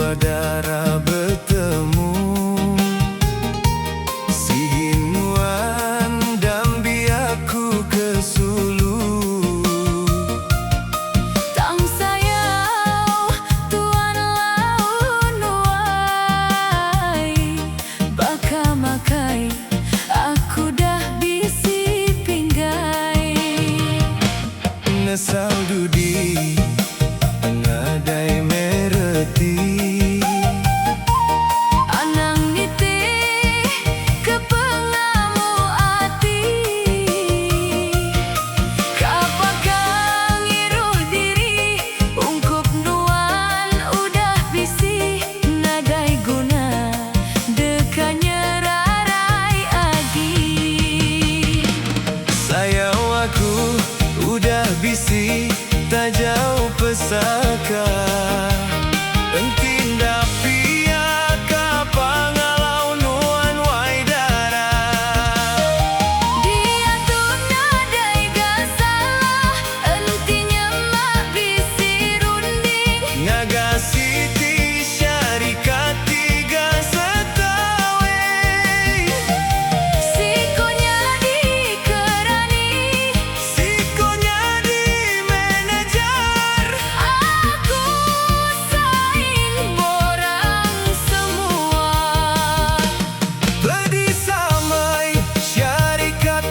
saudara bertemu, Siginuan dan biaku ke Sulu. Tang sayau tuan laun wai, baka makai aku dah bisi pinggai. Nesau dudi ngadai mereti, Anang niti kepengamu ati, kapakang iruh diri ungkup nuan udah bisi nadai guna dekanya rarai agi. sayang aku udah bisi tak jauh pesaka. Entinda pia kapangalau nuan waidara. Dia tu nadai gasalah, entinya mak bisi runding. Ngaga siti syarikat tiga setawe. Sikonya dikerani, Sikonya di manajer. aku saing borang semua. Bedi samai syarikat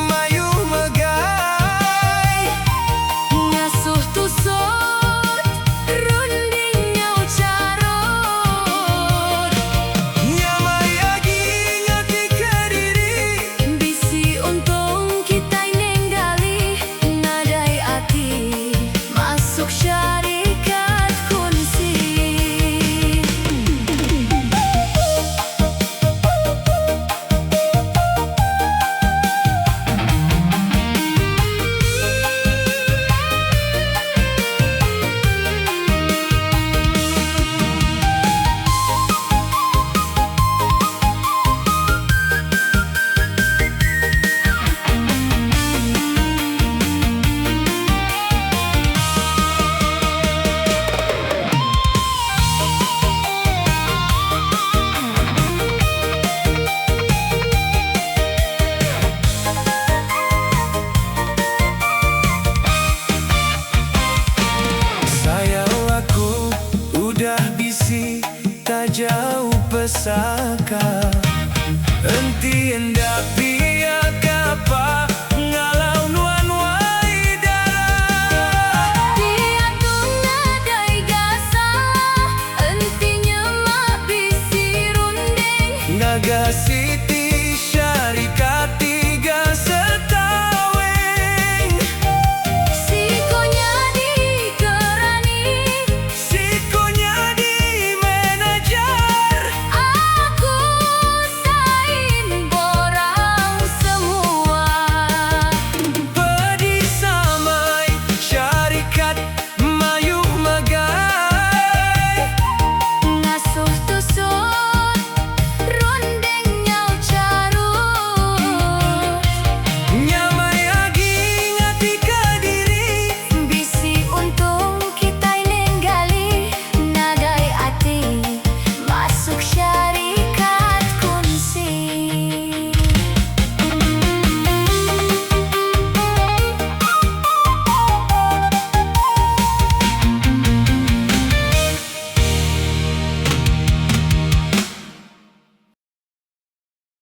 mayu megai. Ngasuh tusut, rundingnya ucarot. Nyamai agi ngati kediri. Bisi untung kita nenggali, nadai ati masuk syarikat kunci. Sayang aku udah bisi tak jauh pesaka.